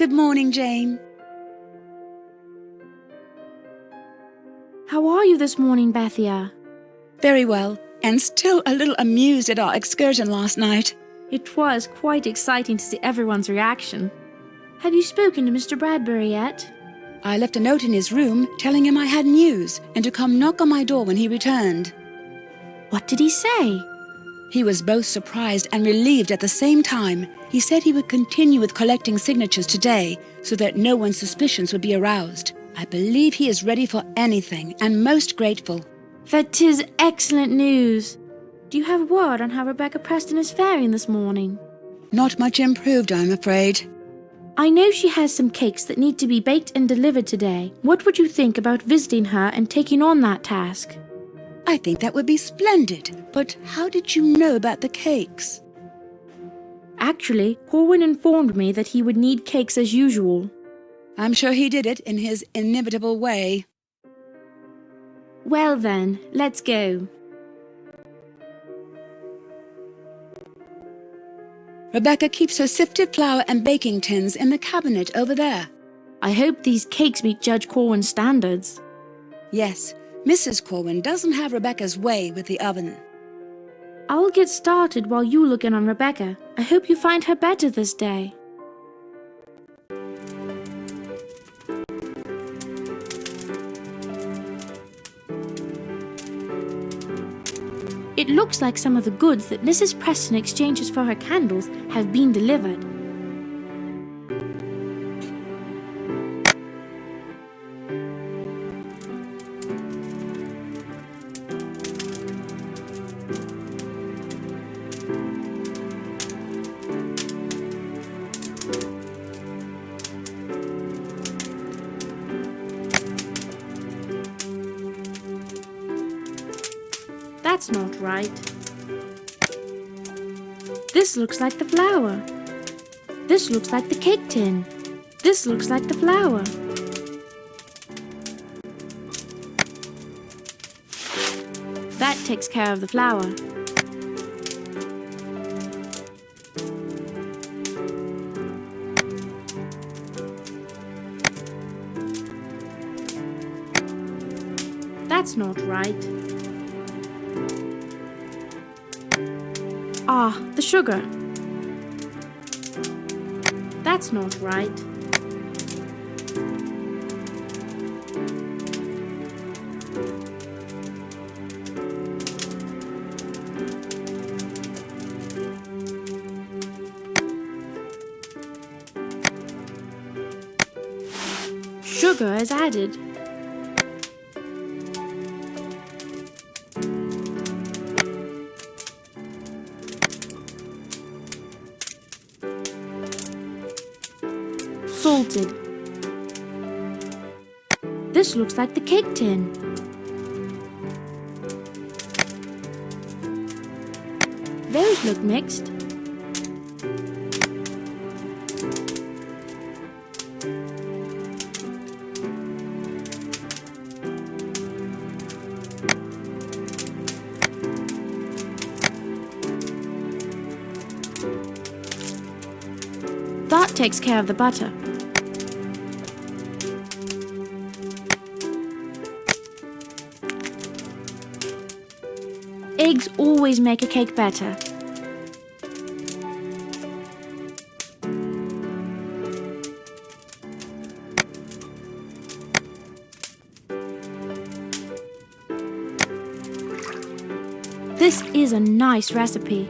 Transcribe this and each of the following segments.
Good morning, Jane. How are you this morning, Bethia? Very well, and still a little amused at our excursion last night. It was quite exciting to see everyone's reaction. Have you spoken to Mr. Bradbury yet? I left a note in his room telling him I had news and to come knock on my door when he returned. What did he say? He was both surprised and relieved at the same time. He said he would continue with collecting signatures today so that no one's suspicions would be aroused. I believe he is ready for anything and most grateful. That is excellent news. Do you have word on how Rebecca Preston is faring this morning? Not much improved, I'm afraid. I know she has some cakes that need to be baked and delivered today. What would you think about visiting her and taking on that task? I think that would be splendid. But how did you know about the cakes? Actually, Corwin informed me that he would need cakes as usual. I'm sure he did it in his inimitable way. Well then, let's go. Rebecca keeps her sifted flour and baking tins in the cabinet over there. I hope these cakes meet Judge Corwin's standards. Yes, Mrs. Corwin doesn't have Rebecca's way with the oven. I'll get started while you look in on Rebecca. I hope you find her better this day. It looks like some of the goods that Mrs. Preston exchanges for her candles have been delivered. That's not right. This looks like the flour. This looks like the cake tin. This looks like the flour. That takes care of the flour. That's not right. Ah, the sugar. That's not right. Sugar is added. Salted. This looks like the cake tin. Those look mixed. That takes care of the butter. Eggs always make a cake better. This is a nice recipe.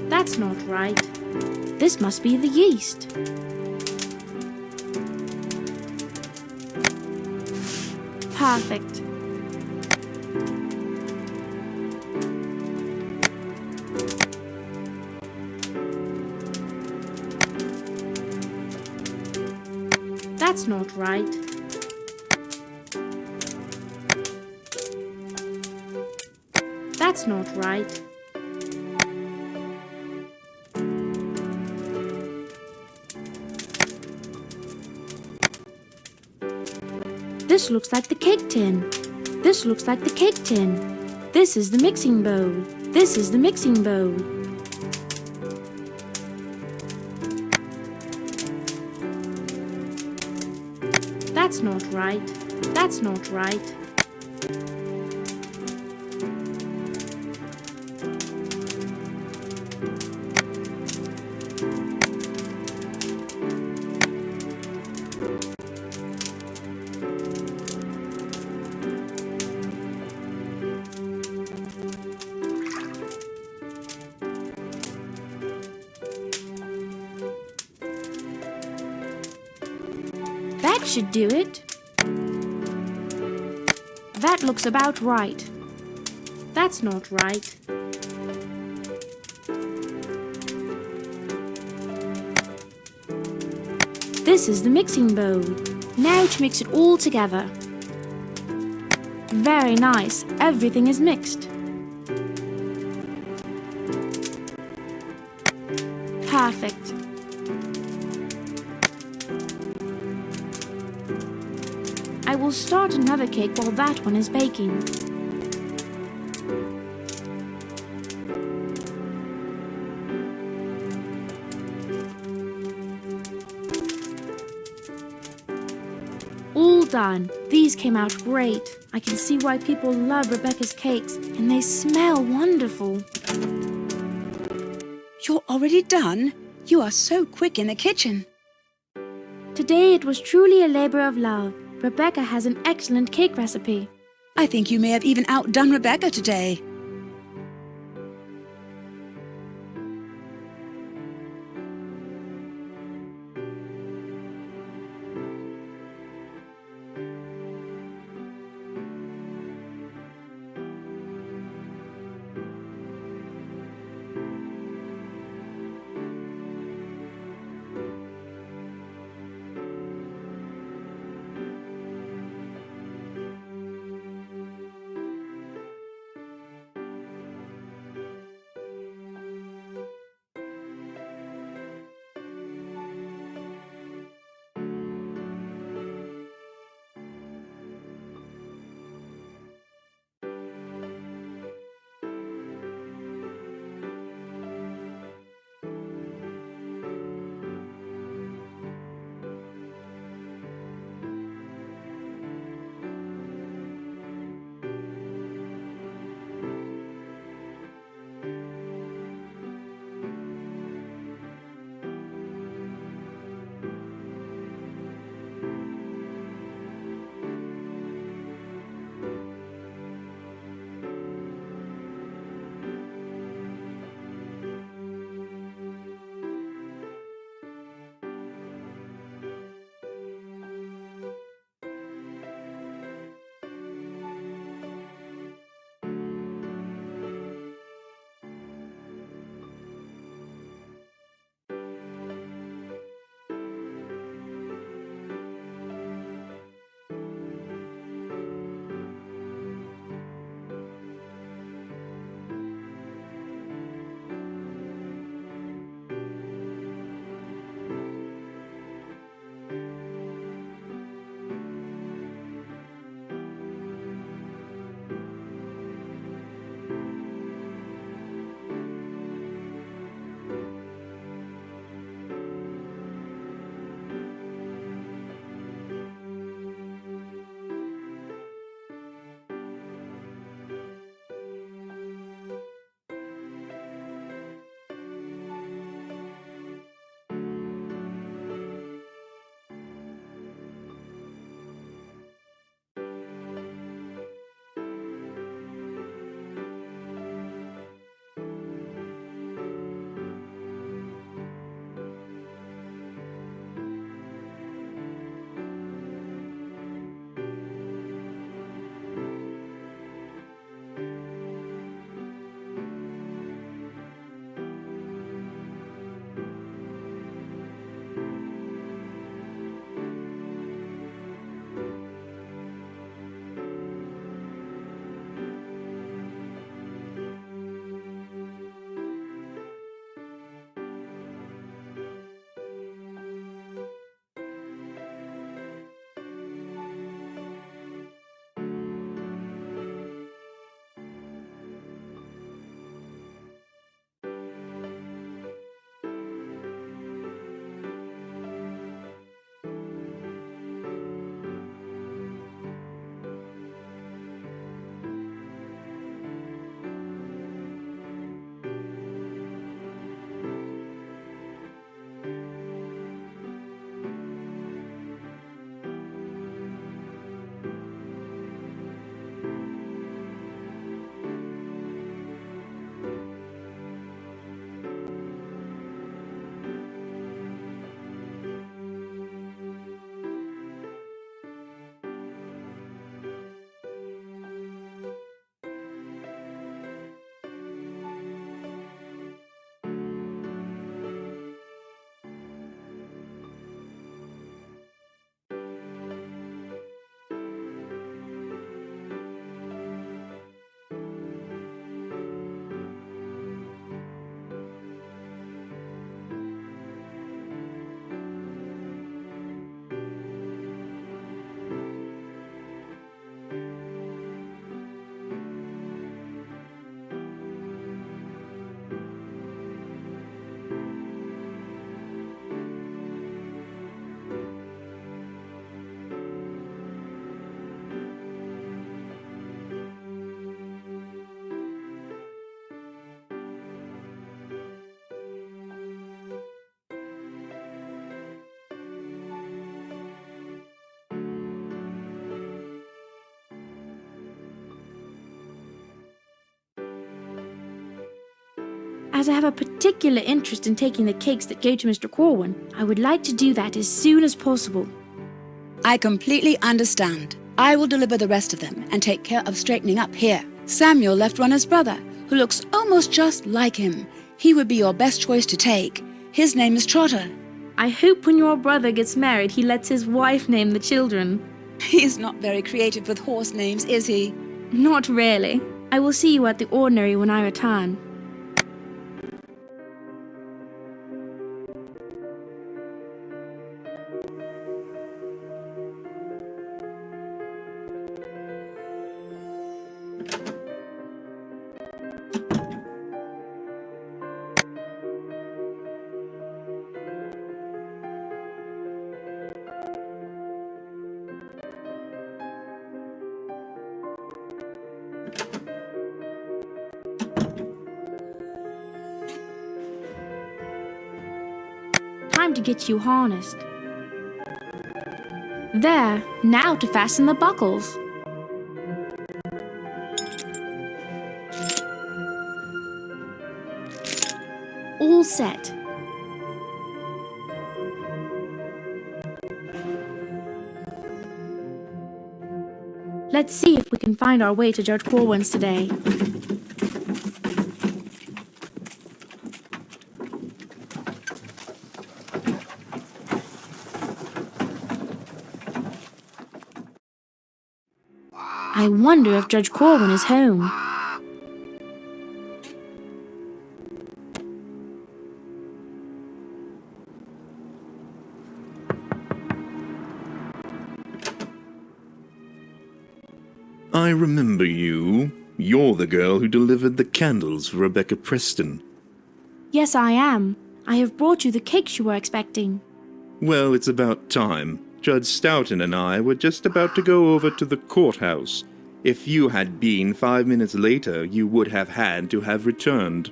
That's not right. This must be the yeast. Perfect. That's not right. That's not right. This looks like the cake tin. This looks like the cake tin. This is the mixing bowl. This is the mixing bowl. That's not right. That's not right. That should do it. That looks about right. That's not right. This is the mixing bowl. Now to mix it all together. Very nice. Everything is mixed. Perfect. I will start another cake while that one is baking. All done. These came out great. I can see why people love Rebecca's cakes, and they smell wonderful. You're already done? You are so quick in the kitchen. Today it was truly a labor of love. Rebecca has an excellent cake recipe. I think you may have even outdone Rebecca today. As I have a particular interest in taking the cakes that go to Mr. Corwin, I would like to do that as soon as possible. I completely understand. I will deliver the rest of them and take care of straightening up here. Samuel left Runner's brother, who looks almost just like him. He would be your best choice to take. His name is Trotter. I hope when your brother gets married, he lets his wife name the children. He's not very creative with horse names, is he? Not really. I will see you at the ordinary when I return. Time to get you harnessed. There, now to fasten the buckles. All set. Let's see if we can find our way to Judge Corwin's today. I wonder if Judge Corwin is home. I remember you. You're the girl who delivered the candles for Rebecca Preston. Yes, I am. I have brought you the cakes you were expecting. Well, it's about time. Judge Stoughton and I were just about to go over to the courthouse. If you had been 5 minutes later, you would have had to have returned.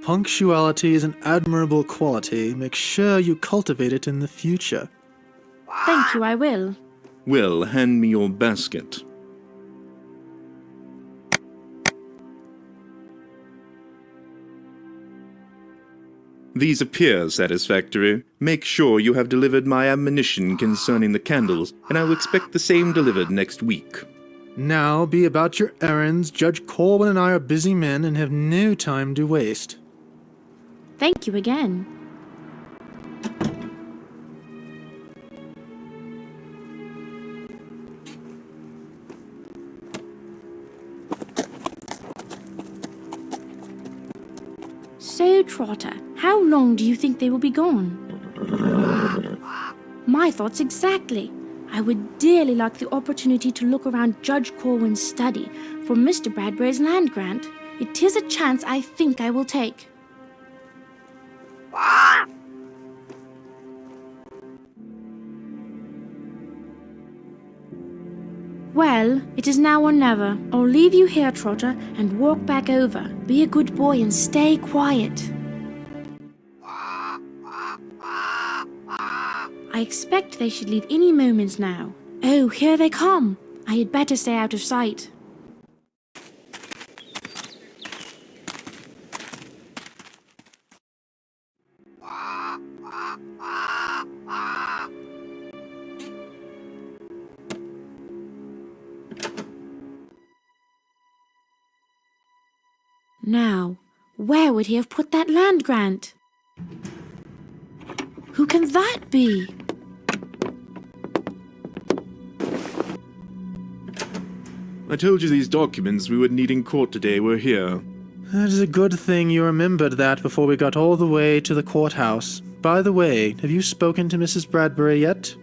Punctuality is an admirable quality. Make sure you cultivate it in the future. Thank you, I will. Will, hand me your basket. These appear satisfactory. Make sure you have delivered my admonition concerning the candles, and I will expect the same delivered next week. Now be about your errands. Judge Corwin and I are busy men and have no time to waste. Thank you again. So, Trotter, how long do you think they will be gone? My thoughts exactly. I would dearly like the opportunity to look around Judge Corwin's study for Mr. Bradbury's land grant. It is a chance I think I will take. Well, it is now or never. I'll leave you here, Trotter, and walk back over. Be a good boy and stay quiet. I expect they should leave any moment now. Oh, here they come. I had better stay out of sight. Now, where would he have put that land grant? Who can that be? I told you these documents we would need in court today were here. That is a good thing you remembered that before we got all the way to the courthouse. By the way, have you spoken to Mrs. Bradbury yet?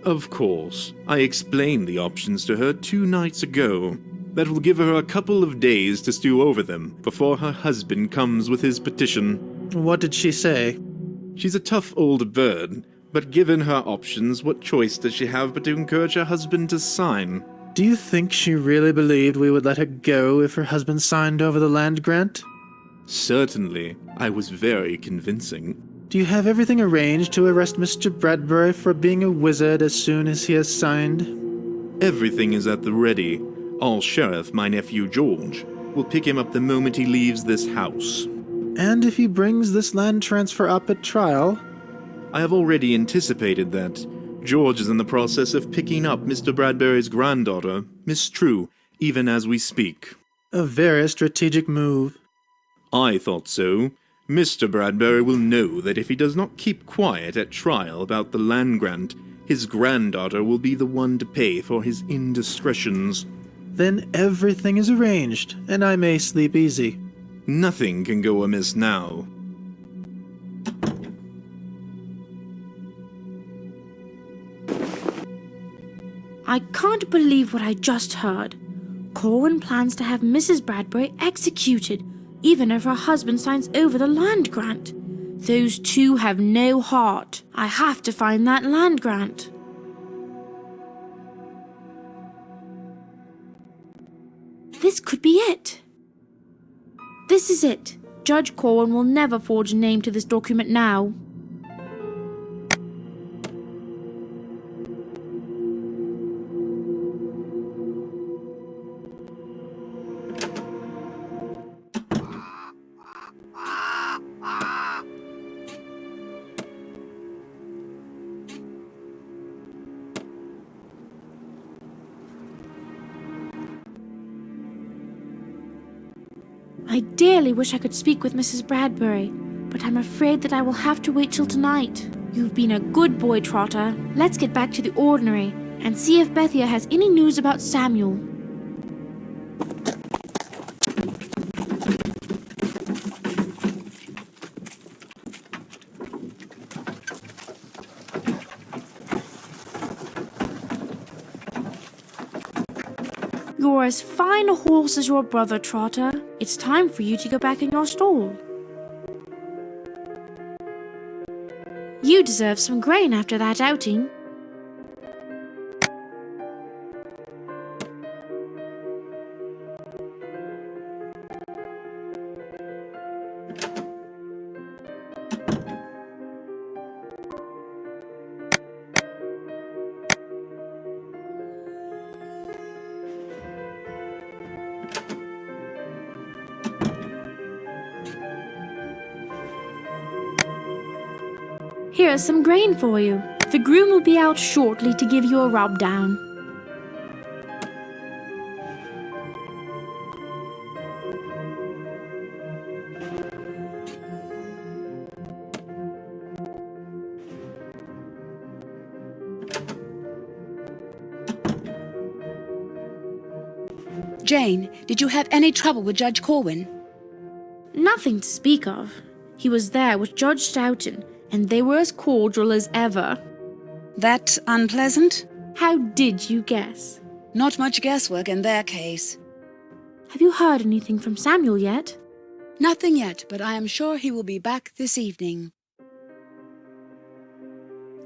Of course. I explained the options to her 2 nights ago. That will give her a couple of days to stew over them before her husband comes with his petition. What did she say? She's a tough old bird, but given her options, what choice does she have but to encourage her husband to sign? Do you think she really believed we would let her go if her husband signed over the land grant? Certainly. I was very convincing. Do you have everything arranged to arrest Mr. Bradbury for being a wizard as soon as he has signed? Everything is at the ready. All Sheriff, my nephew George, will pick him up the moment he leaves this house. And if he brings this land transfer up at trial? I have already anticipated that. George is in the process of picking up Mr. Bradbury's granddaughter, Miss True, even as we speak. A very strategic move. I thought so. Mr. Bradbury will know that if he does not keep quiet at trial about the land grant, his granddaughter will be the one to pay for his indiscretions. Then everything is arranged, and I may sleep easy. Nothing can go amiss now. I can't believe what I just heard. Corwin plans to have Mrs. Bradbury executed, even if her husband signs over the land grant. Those two have no heart. I have to find that land grant. This could be it. This is it. Judge Corwin will never forge a name to this document now. I dearly wish I could speak with Mrs. Bradbury, but I'm afraid that I will have to wait till tonight. You've been a good boy, Trotter. Let's get back to the ordinary and see if Bethia has any news about Samuel. You're as fine a horse as your brother, Trotter. It's time for you to go back in your stall. You deserve some grain after that outing. Here is some grain for you. The groom will be out shortly to give you a rub down. Jane, did you have any trouble with Judge Corwin? Nothing to speak of. He was there with Judge Stoughton, and they were as cordial as ever. That unpleasant? How did you guess? Not much guesswork in their case. Have you heard anything from Samuel yet? Nothing yet, but I am sure he will be back this evening.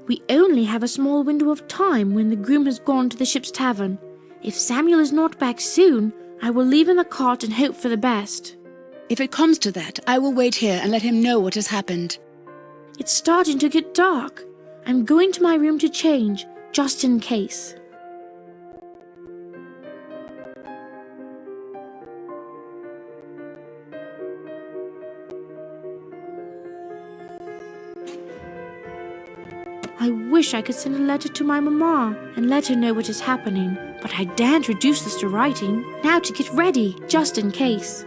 We only have a small window of time when the groom has gone to the ship's tavern. If Samuel is not back soon, I will leave in the cart and hope for the best. If it comes to that, I will wait here and let him know what has happened. It's starting to get dark. I'm going to my room to change, just in case. I wish I could send a letter to my mamma and let her know what is happening, but I daren't reduce this to writing. Now to get ready, just in case.